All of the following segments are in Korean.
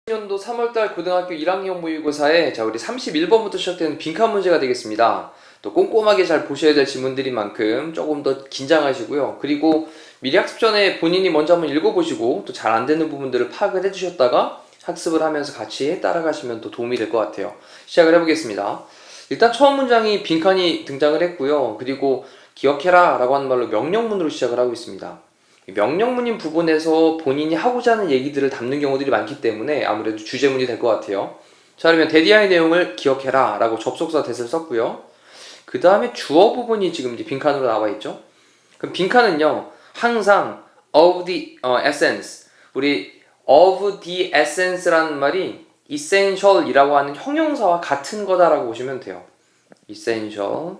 년도 3월달 고등학교 1학년 모의고사에 우리 31번부터 시작되는 빈칸 문제가 되겠습니다. 또 꼼꼼하게 잘 보셔야 될 지문들인 만큼 조금 더 긴장하시고요. 그리고 미리 학습 전에 본인이 먼저 한번 읽어보시고 또 잘 안 되는 부분들을 파악을 해주셨다가 학습을 하면서 같이 따라가시면 또 도움이 될 것 같아요. 시작을 해보겠습니다. 일단 처음 문장이 빈칸이 등장을 했고요. 그리고 기억해라 라고 하는 말로 명령문으로 시작을 하고 있습니다. 명령문인 부분에서 본인이 하고자 하는 얘기들을 담는 경우들이 많기 때문에 아무래도 주제문이 될 것 같아요. 자, 그러면 대디아의 내용을 기억해라 라고 접속사 that을 썼고요. 그 다음에 주어 부분이 지금 이제 빈칸으로 나와 있죠. 그럼 빈칸은요, 항상 of the essence, 우리 of the essence라는 말이 essential 이라고 하는 형용사와 같은 거다라고 보시면 돼요. essential.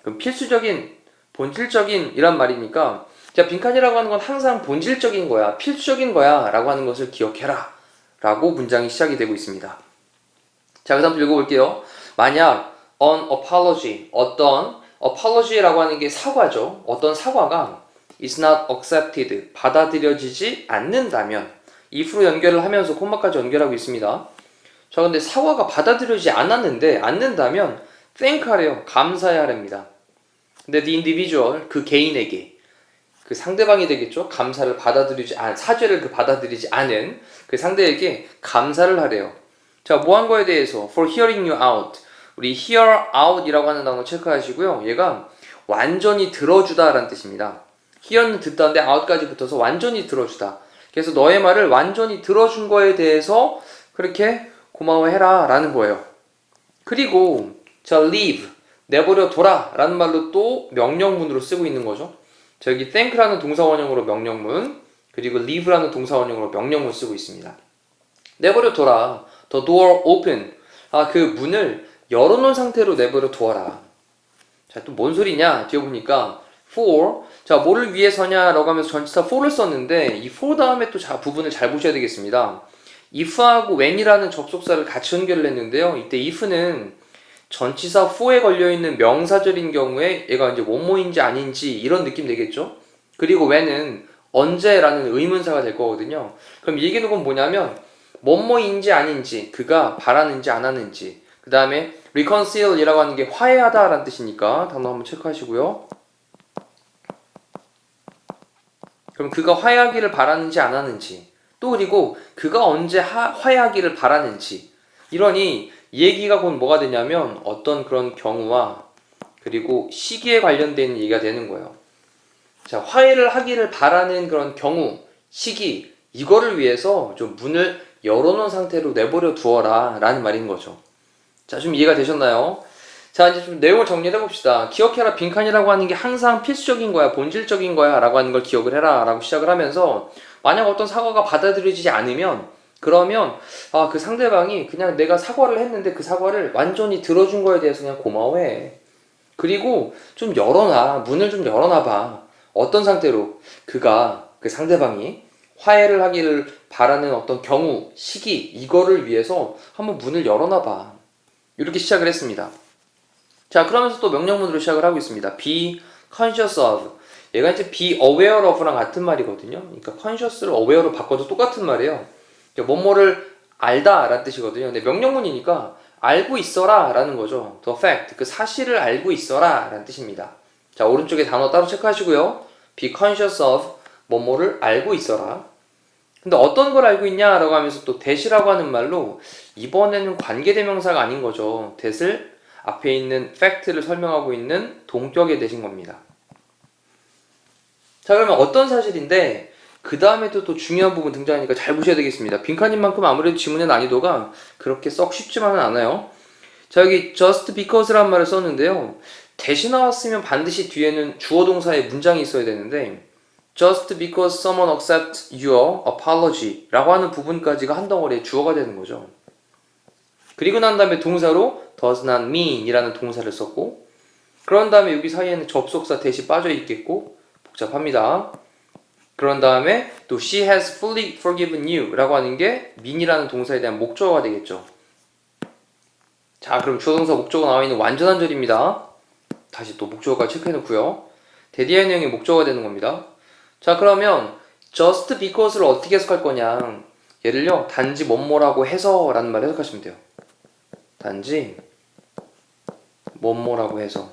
그럼 필수적인, 본질적인 이란 말이니까, 자, 빈칸이라고 하는 건 항상 본질적인 거야, 필수적인 거야 라고 하는 것을 기억해라 라고 문장이 시작이 되고 있습니다. 자, 그 다음 읽어볼게요. 만약 an apology, 어떤 apology라고 하는 게 사과죠. 어떤 사과가 is not accepted, 받아들여지지 않는다면, if로 연결을 하면서 콤마까지 연결하고 있습니다. 자, 근데 사과가 받아들여지지 않는다면 thank 하래요. 감사해야 합니다. 근데 the individual, 그 개인에게, 그 상대방이 되겠죠. 감사를 사죄를 받아들이지 않은 그 상대에게 감사를 하래요. 자, 뭐 한 거에 대해서 for hearing you out. 우리 hear out 이라고 하는 단어 체크하시고요. 얘가 완전히 들어주다 라는 뜻입니다. hear는 듣다인데 out까지 붙어서 완전히 들어주다. 그래서 너의 말을 완전히 들어준 거에 대해서 그렇게 고마워해라 라는 거예요. 그리고 자, leave, 내버려 둬라 라는 말로 또 명령문으로 쓰고 있는 거죠. 자, 여기 thank라는 동사원형으로 명령문, 그리고 leave라는 동사원형으로 명령문 쓰고 있습니다. 내버려 둬라. The door open. 그 문을 열어놓은 상태로 내버려 두어라. 자, 또 뭔 소리냐? 뒤에 보니까 for. 자, 뭐를 위해서냐라고 하면서 전치사 for를 썼는데 이 for 다음에 또 부분을 잘 보셔야 되겠습니다. if하고 when이라는 접속사를 같이 연결을 했는데요. 이때 if는 전치사 for에 걸려있는 명사절인 경우에 얘가 이제 뭐뭐인지 아닌지 이런 느낌 되겠죠? 그리고 when은 언제라는 의문사가 될 거거든요. 그럼 이 얘기는 뭐냐면 뭐뭐인지 아닌지, 그가 바라는지 안 하는지, 그 다음에 reconcile 이라고 하는 게 화해하다 라는 뜻이니까 단어 한번 체크하시고요. 그럼 그가 화해하기를 바라는지 안 하는지, 또 그리고 그가 언제 화해하기를 바라는지, 이러니 이 얘기가 곧 뭐가 되냐면 어떤 그런 경우와 그리고 시기에 관련된 얘기가 되는 거예요. 자, 화해를 하기를 바라는 그런 경우, 시기, 이거를 위해서 좀 문을 열어놓은 상태로 내버려 두어라 라는 말인 거죠. 자, 좀 이해가 되셨나요? 자, 이제 좀 내용을 정리해 봅시다. 기억해라, 빈칸이라고 하는 게 항상 필수적인 거야, 본질적인 거야 라고 하는 걸 기억을 해라 라고 시작을 하면서, 만약 어떤 사과가 받아들여지지 않으면, 그러면 그 상대방이 그냥 내가 사과를 했는데 그 사과를 완전히 들어준 거에 대해서 그냥 고마워해. 그리고 좀 열어놔, 문을 좀 열어놔봐. 어떤 상태로? 그 상대방이 화해를 하기를 바라는 어떤 경우, 시기, 이거를 위해서 한번 문을 열어놔봐. 이렇게 시작을 했습니다. 자, 그러면서 또 명령문으로 시작을 하고 있습니다. be conscious of. 얘가 이제 be aware of랑 같은 말이거든요. 그러니까 conscious를 aware로 바꿔도 똑같은 말이에요. 뭐뭐를 알다 라는 뜻이거든요. 근데 명령문이니까 알고 있어라 라는 거죠. the fact, 그 사실을 알고 있어라 라는 뜻입니다. 자, 오른쪽에 단어 따로 체크하시고요. be conscious of, 뭐뭐를 알고 있어라. 근데 어떤 걸 알고 있냐 라고 하면서 또 that이라고 하는 말로 이번에는 관계대명사가 아닌 거죠. that을 앞에 있는 fact를 설명하고 있는 동격의 that인 겁니다. 자, 그러면 어떤 사실인데 그 다음에도 또 중요한 부분 등장하니까 잘 보셔야 되겠습니다. 빈칸인 만큼 아무래도 지문의 난이도가 그렇게 썩 쉽지만은 않아요. 자, 여기 just because라는 말을 썼는데요. that이 나왔으면 반드시 뒤에는 주어 동사의 문장이 있어야 되는데 just because someone accepts your apology 라고 하는 부분까지가 한 덩어리의 주어가 되는 거죠. 그리고 난 다음에 동사로 does not mean 이라는 동사를 썼고, 그런 다음에 여기 사이에는 접속사 that이 빠져 있겠고, 복잡합니다. 그런 다음에 또 she has fully forgiven you 라고 하는 게 mean이라는 동사에 대한 목적어가 되겠죠. 자, 그럼 주어 동사 목적어 나와 있는 완전한 절입니다. 다시 또 목적어까지 체크해 놓고요. 대디의 내용이 목적어가 되는 겁니다. 자, 그러면 just because를 어떻게 해석할 거냐? 예를요, 단지 뭐뭐라고 해서 라는 말을 해석하시면 돼요. 단지 뭐뭐라고 해서.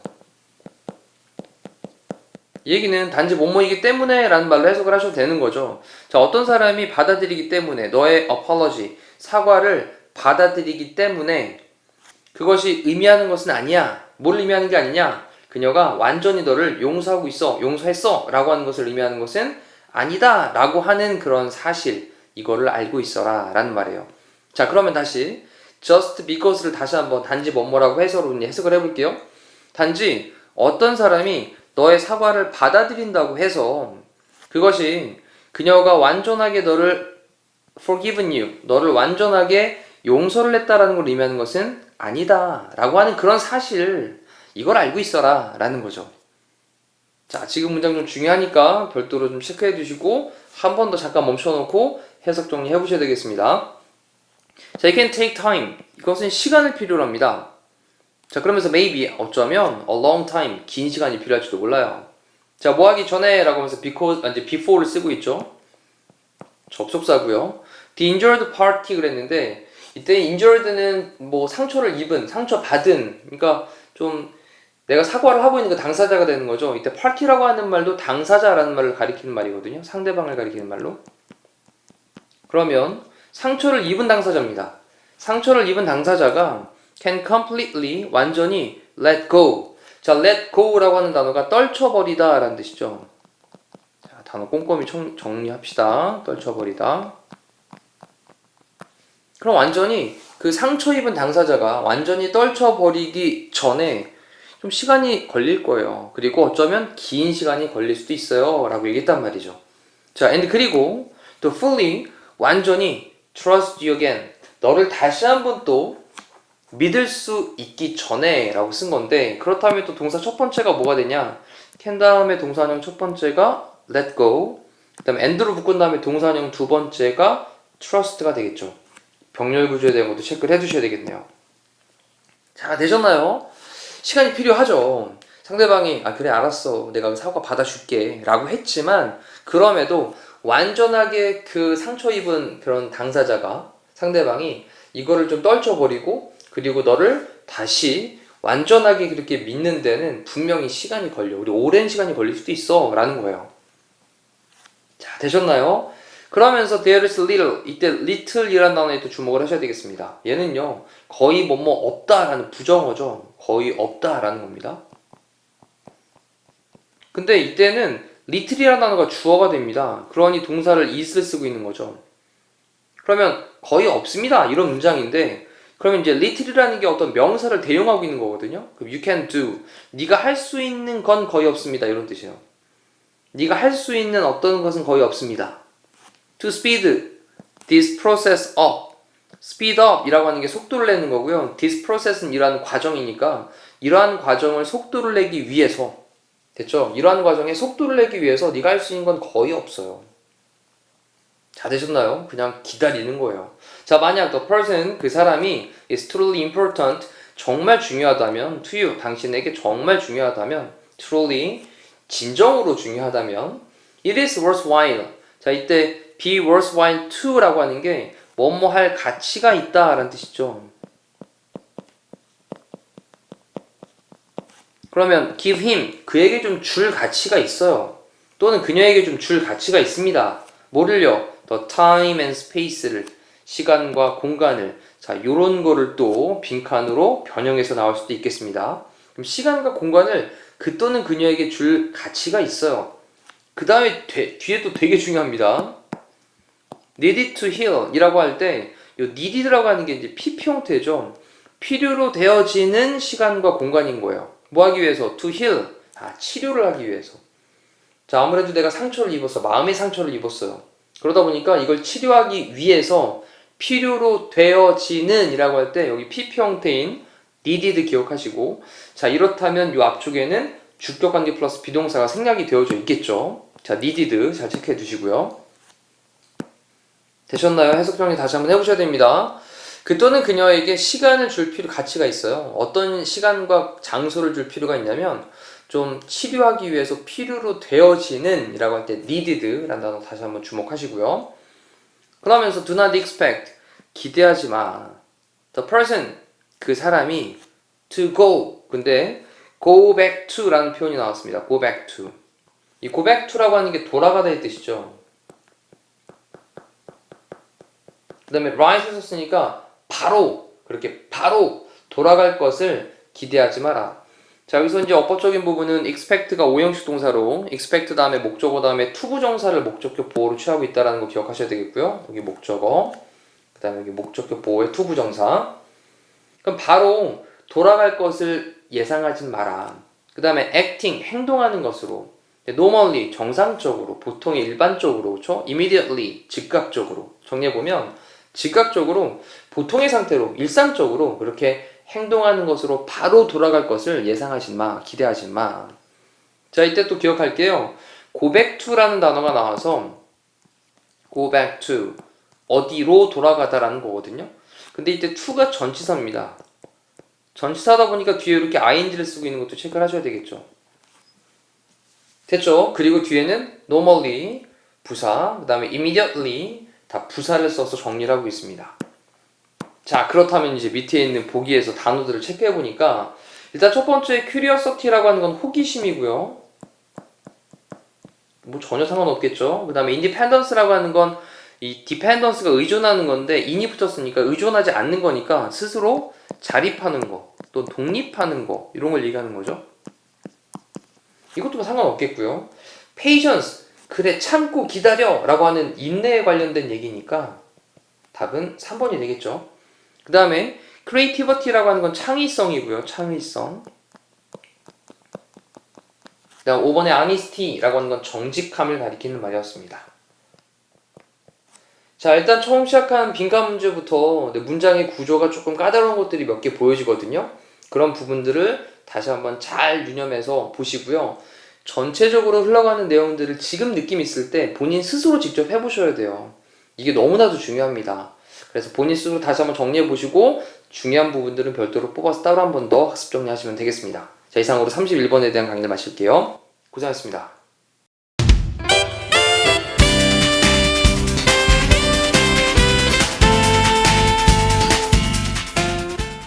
이 얘기는 단지 뭐뭐이기 때문에 라는 말로 해석을 하셔도 되는 거죠. 자, 어떤 사람이 받아들이기 때문에 너의 apology, 사과를 받아들이기 때문에 그것이 의미하는 것은 아니야. 뭘 의미하는 게 아니냐? 그녀가 완전히 너를 용서하고 있어, 용서했어 라고 하는 것을 의미하는 것은 아니다 라고 하는 그런 사실, 이거를 알고 있어라 라는 말이에요. 자, 그러면 다시 just because를 다시 한번 단지 뭐뭐라고 해석을 해볼게요. 단지 어떤 사람이 너의 사과를 받아들인다고 해서 그것이 그녀가 완전하게 너를 forgiven you, 너를 완전하게 용서를 했다라는 걸 의미하는 것은 아니다 라고 하는 그런 사실, 이걸 알고 있어라 라는 거죠. 자, 지금 문장 좀 중요하니까 별도로 좀 체크해 두시고 한 번 더 잠깐 멈춰놓고 해석 정리해 보셔야 되겠습니다. 자, it can take time. 이것은 시간을 필요로 합니다. 자, 그러면서 maybe 어쩌면 a long time, 긴 시간이 필요할지도 몰라요. 자, 뭐 하기 전에 라고 하면서 이제 before를 쓰고 있죠. 접속사고요. The injured party 그랬는데 이때 injured는 뭐 상처를 입은, 상처받은, 그러니까 좀 내가 사과를 하고 있는 그 당사자가 되는 거죠. 이때 party라고 하는 말도 당사자라는 말을 가리키는 말이거든요. 상대방을 가리키는 말로. 그러면 상처를 입은 당사자입니다. 상처를 입은 당사자가 can completely, 완전히 let go. 자, let go라고 하는 단어가 떨쳐버리다 라는 뜻이죠. 자, 단어 꼼꼼히 정리합시다. 떨쳐버리다. 그럼 완전히 그 상처 입은 당사자가 완전히 떨쳐버리기 전에 좀 시간이 걸릴 거예요. 그리고 어쩌면 긴 시간이 걸릴 수도 있어요 라고 얘기했단 말이죠. 자, and 그리고 또 fully, 완전히 trust you again, 너를 다시 한번 또 믿을 수 있기 전에 라고 쓴 건데, 그렇다면 또 동사 첫 번째가 뭐가 되냐? can 다음에 동사형 첫 번째가 let go, 그 다음에 and로 묶은 다음에 동사형 두 번째가 trust가 되겠죠. 병렬 구조에 대한 것도 체크를 해두셔야 되겠네요. 자, 되셨나요? 시간이 필요하죠. 상대방이 그래 알았어, 내가 사과 받아줄게 라고 했지만, 그럼에도 완전하게 그 상처 입은 그런 당사자가, 상대방이 이거를 좀 떨쳐버리고 그리고 너를 다시 완전하게 그렇게 믿는 데는 분명히 시간이 걸려. 우리 오랜 시간이 걸릴 수도 있어 라는 거예요. 자, 되셨나요? 그러면서 there is little, 이때 little이라는 단어에 또 주목을 하셔야 되겠습니다. 얘는요, 거의 뭐뭐 없다라는 부정어죠. 거의 없다라는 겁니다. 근데 이때는 little이라는 단어가 주어가 됩니다. 그러니 동사를 is를 쓰고 있는 거죠. 그러면 거의 없습니다 이런 문장인데, 그러면 이제 little이라는 게 어떤 명사를 대용하고 있는 거거든요. 그럼 you can do, 네가 할 수 있는 건 거의 없습니다 이런 뜻이에요. 네가 할 수 있는 어떤 것은 거의 없습니다. To speed this process up, speed up 이라고 하는 게 속도를 내는 거고요. This process는 이러한 과정이니까 이러한 과정을 속도를 내기 위해서, 됐죠? 이러한 과정에 속도를 내기 위해서 네가 할 수 있는 건 거의 없어요. 자, 되셨나요? 그냥 기다리는 거예요. 자, 만약 the person, 그 사람이 is truly important, 정말 중요하다면, to you, 당신에게 정말 중요하다면, truly, 진정으로 중요하다면, it is worthwhile. 자, 이때 be worthwhile to라고 하는 게 뭐뭐 할 가치가 있다 라는 뜻이죠. 그러면 give him, 그에게 좀 줄 가치가 있어요. 또는 그녀에게 좀 줄 가치가 있습니다. 뭐를요? the time and space를, 시간과 공간을. 자, 요런 거를 또 빈칸으로 변형해서 나올 수도 있겠습니다. 그럼 시간과 공간을 그 또는 그녀에게 줄 가치가 있어요. 그 다음에 뒤에 또 되게 중요합니다. needed to heal 이라고 할 때 요 needed라고 하는 게 이제 PP 형태죠. 필요로 되어지는 시간과 공간인 거예요. 뭐 하기 위해서? to heal, 치료를 하기 위해서. 자, 아무래도 내가 상처를 입었어, 마음의 상처를 입었어요. 그러다 보니까 이걸 치료하기 위해서 필요로 되어지는 이라고 할 때 여기 PP 형태인 needed 기억하시고, 자, 이렇다면 요 앞쪽에는 주격관계 플러스 비동사가 생략이 되어져 있겠죠. 자, needed 잘 체크해 두시고요. 되셨나요? 해석 정리 다시 한번 해보셔야 됩니다. 그 또는 그녀에게 시간을 줄 가치가 있어요. 어떤 시간과 장소를 줄 필요가 있냐면 좀 치료하기 위해서 필요로 되어지는 이라고 할 때 needed라는 단어 다시 한번 주목하시고요. 그러면서 do not expect 기대하지 마. The person 그 사람이 to go 근데 go back to 라는 표현이 나왔습니다. go back to 이 go back to라고 하는 게 돌아가다의 뜻이죠. 그 다음에 right을 썼으니까 그렇게 바로 돌아갈 것을 기대하지 마라. 자, 여기서 이제 어법적인 부분은 expect가 오형식 동사로 expect 다음에 목적어 다음에 투부정사를 목적격 보호로 취하고 있다는 거 기억하셔야 되겠고요. 여기 목적어, 그 다음에 여기 목적격 보호의 투부정사. 그럼 바로 돌아갈 것을 예상하지 마라. 그 다음에 acting, 행동하는 것으로 normally, 정상적으로, 보통 일반적으로, 그렇죠? immediately, 즉각적으로 정리해보면 즉각적으로, 보통의 상태로, 일상적으로 그렇게 행동하는 것으로 바로 돌아갈 것을 예상하지 마, 기대하지 마. 자, 이때 또 기억할게요. go back to라는 단어가 나와서 go back to, 어디로 돌아가다라는 거거든요. 근데 이때 to가 전치사입니다. 전치사다 보니까 뒤에 이렇게 ing를 쓰고 있는 것도 체크를 하셔야 되겠죠. 됐죠? 그리고 뒤에는 normally, 부사, 그 다음에 immediately, 다 부사를 써서 정리를 하고 있습니다. 자, 그렇다면 이제 밑에 있는 보기에서 단어들을 체크해 보니까 일단 첫 번째 curiosity라고 하는 건 호기심이고요. 뭐 전혀 상관없겠죠. 그 다음에 independence라고 하는 건 이 dependence가 의존하는 건데 in이 붙었으니까 의존하지 않는 거니까 스스로 자립하는 거, 또 독립하는 거 이런 걸 얘기하는 거죠. 이것도 뭐 상관없겠고요. patience, 그래 참고 기다려 라고 하는 인내에 관련된 얘기니까 답은 3번이 되겠죠. 그 다음에 creativity라고 하는 건 창의성이고요. 창의성. 그 다음 5번에 honesty라고 하는 건 정직함을 가리키는 말이었습니다. 자, 일단 처음 시작한 빈칸 문제부터 문장의 구조가 조금 까다로운 것들이 몇 개 보여지거든요. 그런 부분들을 다시 한번 잘 유념해서 보시고요. 전체적으로 흘러가는 내용들을 지금 느낌 있을 때 본인 스스로 직접 해보셔야 돼요. 이게 너무나도 중요합니다. 그래서 본인 스스로 다시 한번 정리해 보시고 중요한 부분들은 별도로 뽑아서 따로 한 번 더 학습 정리하시면 되겠습니다. 자, 이상으로 31번에 대한 강의를 마칠게요. 고생하셨습니다.